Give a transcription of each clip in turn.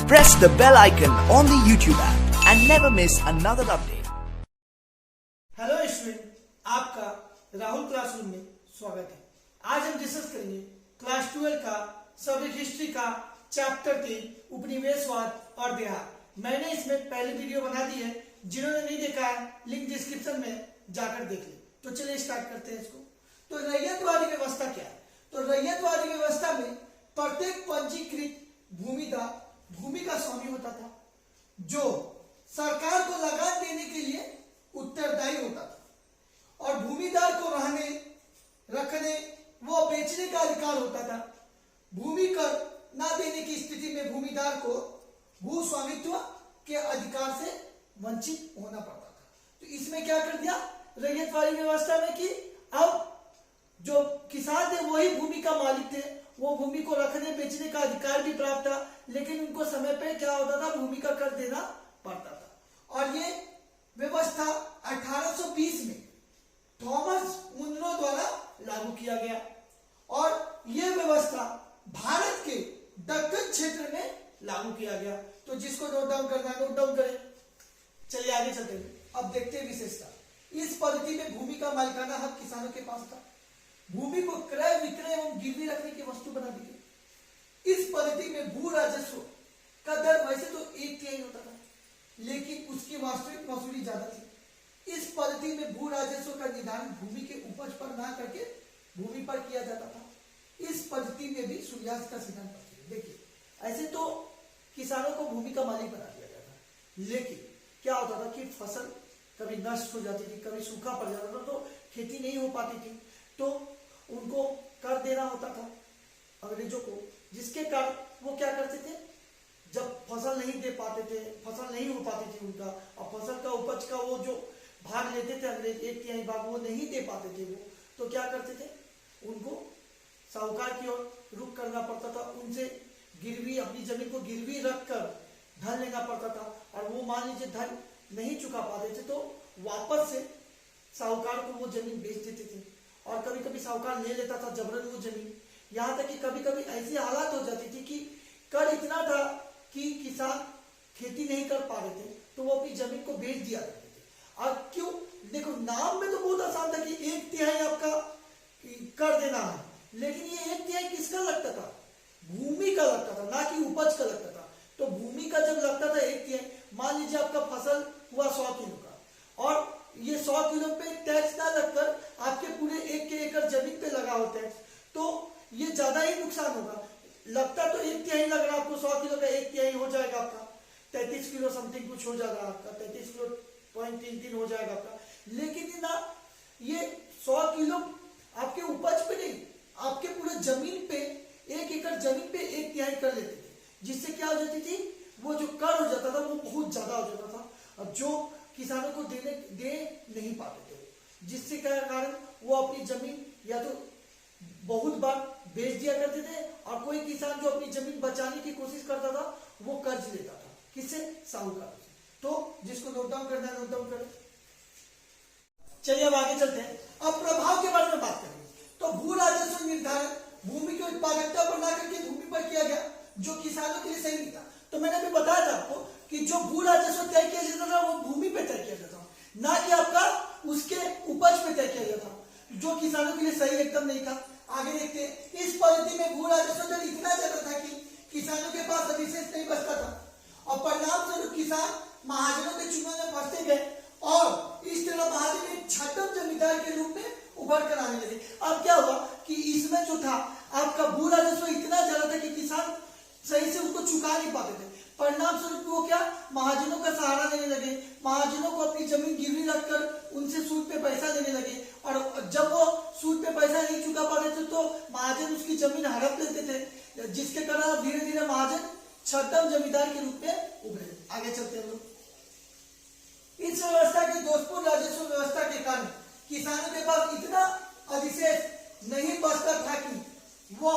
Press the bell icon on the YouTube app and never miss another update. Hello student, आपका Rahul classroom में स्वागत है। आज हम डिस्कस करेंगे क्लास 12 का सब्जेक्ट हिस्ट्री का चैप्टर 3 उपनिवेशवाद और देहात। मैंने इसमें पहले वीडियो बना दी है, जिन्होंने नहीं देखा है लिंक डिस्क्रिप्शन में जाकर देख ले। तो चलिए स्टार्ट करते हैं इसको। तो रैयतवादी व्यवस्था क्या है? तो रैयतवादी व्यवस्था में प्रत्येक पंजीकृत भूमिदार भूमि का स्वामी होता था, जो सरकार को लगान देने के लिए उत्तरदायी होता था, और भूमिदार को रहने रखने व बेचने का अधिकार होता था। भूमि कर न देने की स्थिति में भूमिदार को भू स्वामित्व के अधिकार से वंचित होना पड़ता था। तो इसमें क्या कर दिया रैयतवादी व्यवस्था में कि अब जो किसान थे वही भूमि का मालिक थे, वो भूमि को रखने बेचने का अधिकार भी प्राप्त था, लेकिन उनको समय पे क्या होता था, भूमि का कर देना पड़ता था। और ये व्यवस्था 1820 में थॉमस मुनरो द्वारा लागू किया गया, और यह व्यवस्था भारत के दक्कन क्षेत्र में लागू किया गया। तो जिसको नोट डाउन करना है नोट डाउन करें। चलिए आगे चलते हैं। अब देखते हैं विशेषता। इस पद्धति में भूमि का मालिकाना हक किसानों के पास था। भूमि को क्रय विक्रय एवं गिरवी रखने की वस्तु बना दी गई। इस पद्धति में भू राजस्व का दर वैसे तो 1/3 होता था, लेकिन उसकी वास्तविक वसूली ज्यादा थी। इस पद्धति में भू राजस्व का निदान भूमि के उपज पर ना करके भूमि पर किया जाता था। इस पद्धति में भी सूर्यास्त का सिद्धांत। देखिए, ऐसे तो किसानों को भूमि का मालिक बना दिया गया था, लेकिन क्या होता था कि फसल कभी नष्ट हो जाती थी, कभी सूखा पड़ जाता था, तो खेती नहीं हो पाती थी, तो उनको कर देना होता था अंग्रेजों को, जिसके कारण वो क्या करते थे, जब फसल नहीं दे पाते थे, फसल नहीं हो पाती थी उनका, और फसल का उपज का वो जो भाग लेते थे अंग्रेज 1/3 भाग वो नहीं दे पाते थे वो, तो क्या करते थे, उनको साहूकार की ओर रुख करना पड़ता था। उनसे गिरवी, अपनी जमीन को गिरवी रखकर धन लेना पड़ता था, और वो मान लीजिए धन नहीं चुका पाते थे तो वापस से साहूकार को वो जमीन बेच देते थे, और कभी कभी साहूकार ले लेता था जबरन वो जमीन। यहाँ तक कि कभी कभी ऐसी हालात हो जाती थी कि कर इतना था कि किसान खेती नहीं कर पा रहे थे, तो वो अपनी जमीन को बेच दिया करते थे। और क्यों? देखो, नाम में तो बहुत आसान था कि 1/3 आपका कर देना है, लेकिन ये 1/3 किसका लगता था? भूमि का लगता था, ना कि उपज का लगता था। तो भूमि का जब लगता था 1/3, मान लीजिए आपका फसल हुआ 100 किलो का, और ये 100 किलो पे टैक्स ना लगकर आपके पूरे 1 एकड़ जमीन पे लगा हो टैक्स, तो ये ज्यादा ही नुकसान होगा। लगता तो 1/3 लग रहा, आपको 100 किलो का 1/3 हो जाएगा, आपका 33 किलो समथिंग कुछ हो जाएगा, आपका 33 किलो 0.33 हो जाएगा आपका। लेकिन ना, ये 100 किलो आपके उपज पे नहीं, आपके पूरे जमीन पे 1 एकड़ जमीन पे 1/3 कर लेते थे, जिससे क्या हो जाती थी, वो जो कर हो जाता था वो बहुत ज्यादा हो जाता था, और जो किसानों को दे नहीं पाते थे, जिससे क्या कारण वो अपनी जमीन या तो बहुत बार बेच दिया करते थे, और कोई किसान जो अपनी जमीन बचाने की कोशिश करता था वो कर्ज लेता था, किससे? साहूकार से। तो जिसको नोट डाउन करना है नोट डाउन करें। चलिए अब आगे चलते हैं। अब प्रभाव के बारे में बात करेंगे। तो भू राजस्व निर्धारण भूमि की उत्पादकता पर ना करके भूमि पर किया गया, जो किसानों के लिए सही नहीं था। तो मैंने अभी बताया था आपको कि जो भू राजस्व तय किया जाता था वो भूमि पे तय किया जाता था, ना कि आपका उसके उपज पे तय किया जाता, जो किसानों के लिए सही एकदम नहीं था। आगे देखते हैं। इस पद्धति में भू राजस्व दर इतना ज्यादा था कि किसानों के पास अधिशेष नहीं बचता था, और परिणाम स्वरूप किसान महाजनों के चुंगल में फंसते गए, और इस तरह महाजन एक छठम जमींदार के रूप में उभर कर आने लगे। अब क्या हुआ कि इसमें जो था आपका भू राजस्व इतना ज्यादा था कि किसान सही से उसको चुका नहीं पाते थे। परिणाम स्वरूप वो क्या, महाजनों का सहारा लेने लगे, महाजनों को अपनी जमीन गिरवी रखकर उनसे सूद पे पैसा लेने लगे, और जब वो सूद पे पैसा नहीं चुका पाते थे तो महाजन उसकी जमीन हड़प लेते थे, जिसके कारण धीरे धीरे महाजन छठम जमींदार के रूप में उभरे। आगे चलते हैं लोग। इस व्यवस्था के दोषपूर्ण राजस्व व्यवस्था के कारण किसानों के पास इतना अधिशेष नहीं बचता था कि वो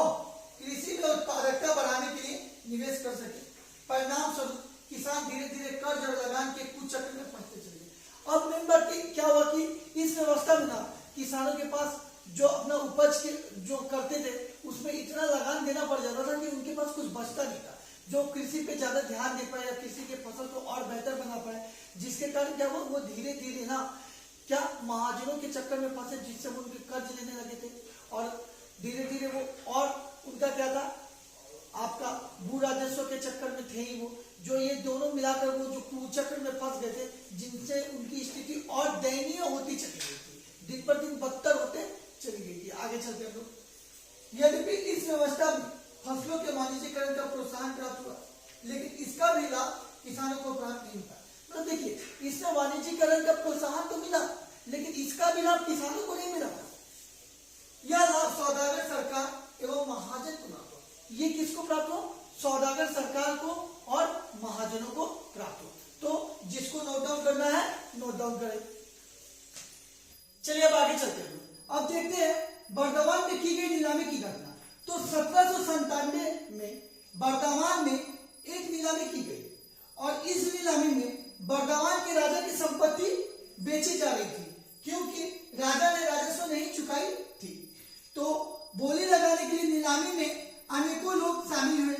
कृषि में उत्पादकता बढ़ाने के लिए निवेश कर सके। परिणाम स्वरूप किसान धीरे धीरे कर्ज और लगान के कुचक्र में फंसते चले। अब मेन बात क्या हुआ कि इस व्यवस्था में ना किसानों के पास जो अपना उपज के जो करते थे उसमें इतना लगान देना पड़ जाता था कि उनके पास कुछ बचता नहीं था। जो कृषि पे ज्यादा ध्यान दे पाए या कृषि के फसल को और बेहतर बना पाए, जिसके कारण क्या हुआ, वो धीरे धीरे ना क्या महाजनों के चक्कर में फंसे, जिससे वो उनके कर्ज लेने लगे थे और धीरे धीरे वो और उनका क्या था, आपका भू राजस्व के चक्कर में थे ही वो, जो ये दोनों मिलाकर वो जो कुचक्र में फंस गए थे, जिनसे उनकी स्थिति और दयनीय होती चली गई थी, दिन पर दिन बदतर होते चली गई थी। आगे चलते हम लोग, यद्यपि इस व्यवस्था में फसलों के वाणिज्यीकरण का प्रोत्साहन प्राप्त हुआ, लेकिन इसका भी लाभ किसानों को प्राप्त नहीं हुआ। तो देखिए, इसमें वाणिज्यीकरण का प्रोत्साहन तो मिला, लेकिन इसका भी लाभ किसानों को नहीं मिला। यह लाभ सौदागर सरकार एवं महाजन को प्राप्त हो। ये किसको प्राप्त हो, सौदागर सरकार को और महाजनों को प्राप्त हो। तो जिसको नोट डाउन करना है नोट डाउन करें। चलिए अब आगे चलते हैं। अब देखते हैं बर्दवान में की गई नीलामी की घटना। तो 1797 में बर्दवान में एक नीलामी की गई और इस नीलामी में बर्दवान के राजा की संपत्ति बेची जा रही थी, क्योंकि राजा ने राजस्व नहीं चुकाई थी। तो बोली लगाने के लिए नीलामी में अनेकों लोग शामिल हुए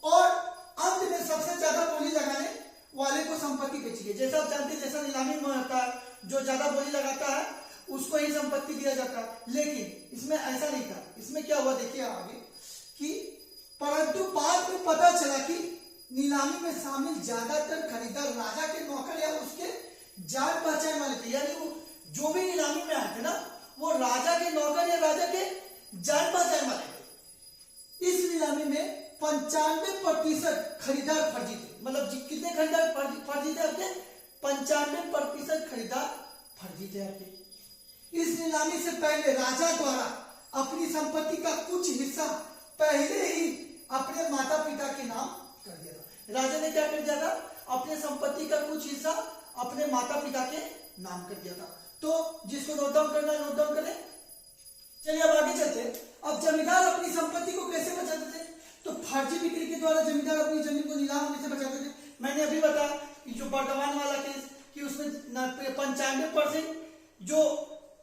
और अंत में सबसे ज्यादा बोली लगाने वाले को संपत्ति बेची गई। जैसा आप जानते हैं, जैसा नीलामी में होता है, जो ज्यादा बोली लगाता है उसको ही संपत्ति दिया जाता है, लेकिन इसमें ऐसा नहीं था। इसमें क्या हुआ देखिए आगे कि परंतु बाद में पता चला कि नीलामी में शामिल ज्यादातर खरीदार राजा के नौकर या उसके जान पहचान वाले थे। यानी वो जो भी नीलामी में आए थे ना, वो राजा के नौकर या राजा के जान पहचान वाले थे। इस नीलामी में 95% खरीदार फर्जी थे। मतलब कितने खरीदार फर्जी थे आपके, 95% खरीदार फर्जी थे आपके। इस नीलामी से पहले राजा द्वारा अपनी संपत्ति का कुछ हिस्सा पहले ही अपने माता पिता के नाम कर दिया था। राजा ने क्या कर दिया था, अपने संपत्ति का कुछ हिस्सा अपने माता पिता के नाम कर दिया था। तो जिसको नोट डाउन करना है नोट डाउन करें। चलिए अब आगे चलते हैं। अब जमींदार अपनी संपत्ति को कैसे बचाते थे, तो फर्जी बिक्री के द्वारा जमींदार अपनी जमीन को नीलाम होने से बचाते थे। मैंने अभी बताया कि जो बर्दवान वाला केस कि उसमें 95% जो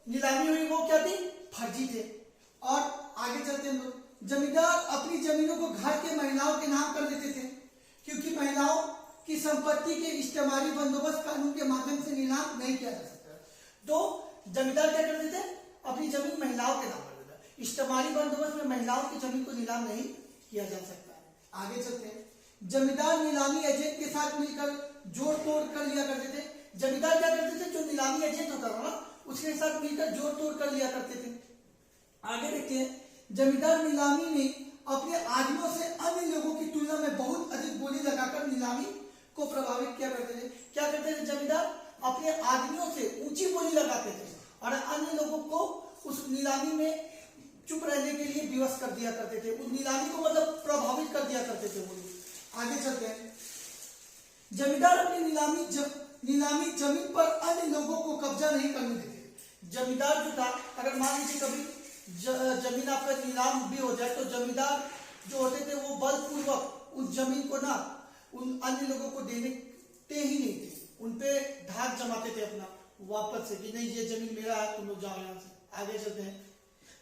नीलामी हुई वो क्या थी, फर्जी थे। और आगे चलते हैं, जमींदार अपनी जमीनों को घर के महिलाओं के नाम कर देते थे, क्योंकि महिलाओं की संपत्ति के इस्तेमाली बंदोबस्त कानून के माध्यम से नीलाम नहीं किया जा सकता। तो जमींदार क्या करते थे, अपनी जमीन महिलाओं के नाम कर देता। इस्तेमाली बंदोबस्त में महिलाओं की जमीन को नीलाम नहीं किया जा सकता है। आगे चलते हैं। जमींदार नीलामी एजेंट के साथ मिलकर जोड़ तोड़ कर लिया करते थे। जमींदार क्या करते थे, जो नीलामी एजेंट होता था ना, उसके साथ मिलकर जोड़ तोड़ कर लिया करते थे। आगे देखते हैं। जमींदार नीलामी में अपने आदमियों से अन्य लोगों की तुलना में बहुत अधिक बोली लगाकर नीलामी को प्रभावित किया करते थे। क्या करते थे जमींदार, अपने आदमियों से ऊंची बोली लगाते थे और अन्य लोगों को उस नीलामी में चुप रहने के लिए विवश कर दिया करते थे। उस नीलामी को मतलब प्रभावित कर दिया करते थे वो लोग। आगे चलते हैं। जमींदार अपनी नीलामी जमीन पर अन्य लोगों को कब्जा नहीं करने देते। जमींदार जो था, अगर मान लीजिए कभी जमीन आपका नीलाम भी हो जाए, तो जमींदार जो होते थे वो बलपूर्वक उस जमीन को ना उन अन्य लोगों को देते ही नहीं थे, उनपे धाक जमाते थे अपना वापस से कि नहीं ये जमीन मेरा है, तुम लोग जाओ यहाँ से। आगे चलते हैं।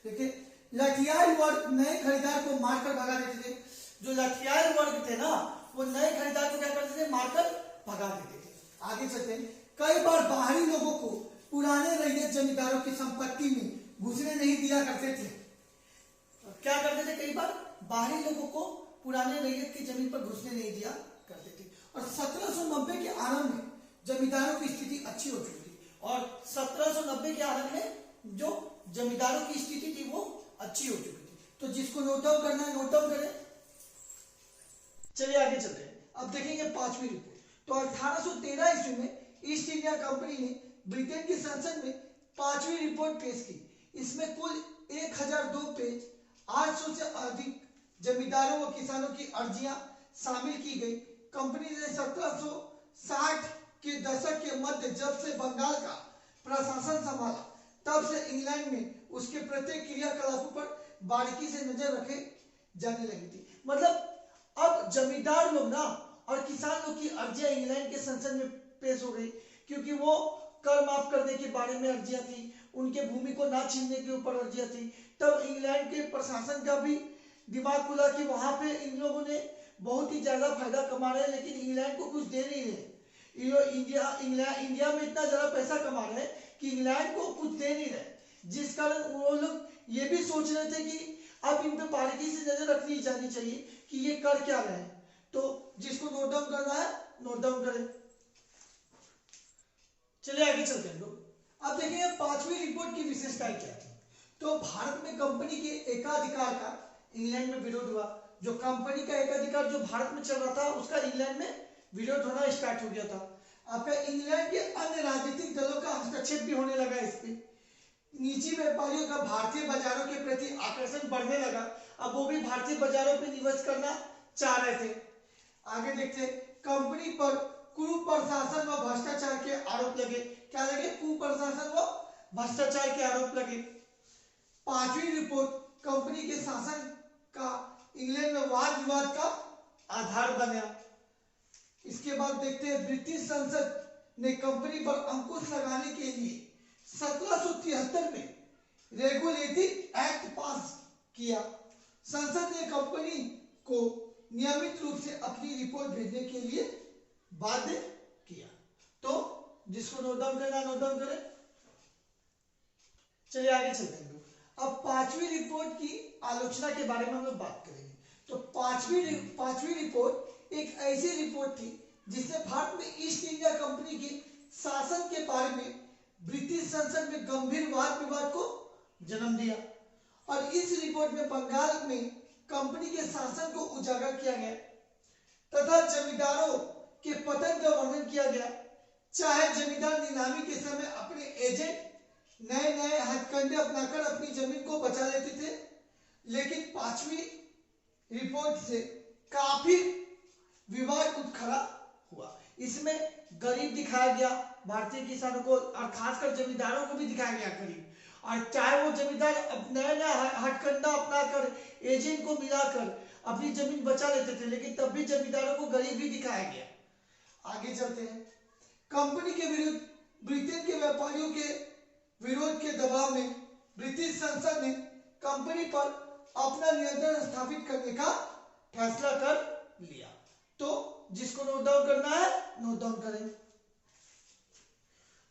देखिए, लाठियार वर्ग नए खरीदार को मारकर भगा देते थे। जो लाठियार वर्ग थे ना, वो नए खरीदार को क्या करते थे, मारकर भगा देते थे। आगे चलते हैं। कई बार बाहरी लोगों को पुराने रैयत जमींदारों की संपत्ति में घुसने नहीं दिया करते थे। क्या करते थे, कई बार बाहरी लोगों को पुराने रैयत की जमीन पर घुसने नहीं दिया करते थे। और 1790 के आरंभ में जमींदारों की स्थिति अच्छी हो चुकी थी और 1790 के आरंभ में जो जमींदारों की स्थिति थी वो अच्छी हो चुकी थी। तो जिसको नोट डाउन करना है नोट डाउन करें। चलिए आगे चलते हैं। अब देखेंगे 5वीं रिपोर्ट। तो 1813 ईस्वी में ईस्ट इंडिया कंपनी ने ब्रिटेन की संसद में 5वीं रिपोर्ट पेश की। इसमें कुल 1002 पेज, 800 से अधिक जमींदारों व किसानों की अर्जियां शामिल की गई। कंपनी ने 1760 के दशक के मध्य जब से बंगाल का प्रशासन संभाला, तब से इंग्लैंड में उसके प्रत्येक क्रियाकलापों पर बारीकी से नजर रखे जाने लगी थी। मतलब अब जमींदार लोग ना और किसान लोग की अर्जियां इंग्लैंड के संसद में पेश हो गई, क्योंकि वो कर माफ करने के बारे में अर्जियां थी, उनके भूमि को ना छीनने के ऊपर अर्जियां थी। तब इंग्लैंड के प्रशासन का भी दिमाग खुला कि वहां पे इन लोगों ने बहुत ही ज्यादा फायदा कमा रहे हैं, लेकिन इंग्लैंड को कुछ दे नहीं रहे। इंडिया में इतना ज्यादा पैसा कमा रहे हैं कि इंग्लैंड को कुछ दे नहीं रहे, जिस कारण वो लोग ये भी सोच रहे थे कि अब इन पे बारीकी से नजर रखनी जानी चाहिए कि ये कर क्या रहे हैं। तो जिसको नोट डाउन करना है नोट डाउन करें। चलिए आगे चलते हैं लोग। अब देखेंगे पांचवी रिपोर्ट की विशेषताएं क्या थी। तो भारत में कंपनी के एकाधिकार का इंग्लैंड में विरोध हुआ। जो कंपनी का एकाधिकार जो भारत में चल रहा था उसका इंग्लैंड में विरोध होना स्टार्ट हो गया था। अब इंग्लैंड के अन्य राजनीतिक दलों का हस्तक्षेप भी होने लगा इस पे। निजी व्यापारियों का भारतीय बाजारों के प्रति आकर्षण बढ़ने लगा। अब वो भी भारतीय बाजारों पे निवेश करना चाह रहे थे। आगे देखते कंपनी पर कुप्रशासन व भ्रष्टाचार के आरोप लगे। क्या लगे? कुप्रशासन व भ्रष्टाचार के आरोप लगे। पांचवी रिपोर्ट कंपनी के शासन का इंग्लैंड में वाद विवाद का आधार बना। इसके बाद देखते हैं ब्रिटिश संसद ने कंपनी पर अंकुश लगाने के लिए 1773 में रेगुलेटिंग एक्ट पास किया। संसद ने कंपनी को नियमित रूप से अपनी रिपोर्ट भेजने के लिए बाध्य किया। तो जिसको नोट डाउन करना नोट डाउन करें। चलिए आगे चलते हैं। अब पांचवी रिपोर्ट की आलोचना के बारे में हम लोग बात करेंगे। तो पांचवी रिपोर्ट एक ऐसी रिपोर्ट थी जिसने भारत में ईस्ट इंडिया कंपनी के शासन के बारे में ब्रिटिश संसद में गंभीर वाद विवाद को जन्म दिया। और इस रिपोर्ट में बंगाल में कंपनी के शासन को उजागर किया गया तथा जमींदारों के पतन का वर्णन किया गया। चाहे जमींदार नीलामी के समय अपने एजेंट नए नए हथकंडे अपनाकर अपनी जमीन को बचा लेते थे, लेकिन पांचवी रिपोर्ट से काफी विवाद खड़ा हुआ। इसमें गरीब दिखाया गया, भारतीय किसानों को और खासकर जमींदारों को भी दिखाया गया गरीब। और चाहे वो जमींदार नया नया हथकंडा अपनाकर एजेंट को मिलाकर अपनी जमीन बचा लेते थे, लेकिन तब भी जमींदारों को गरीब ही दिखाया गया। आगे चलते हैं। कंपनी के विरुद्ध ब्रिटेन के व्यापारियों के विरोध के दबाव में ब्रिटिश संसद ने कंपनी पर अपना नियंत्रण स्थापित करने का फैसला कर लिया। तो जिसको नोट डाउन करना है नोट डाउन करें।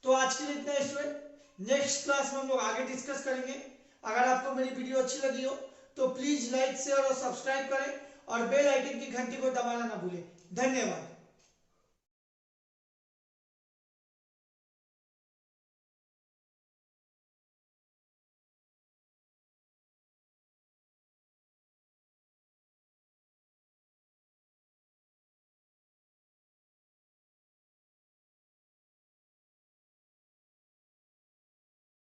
तो आज के लिए इतना स्टूडेंट, नेक्स्ट क्लास में हम लोग आगे डिस्कस करेंगे। अगर आपको मेरी वीडियो अच्छी लगी हो तो प्लीज लाइक शेयर और सब्सक्राइब करें और बेल आइकन की घंटी को दबाना ना भूलें। धन्यवाद।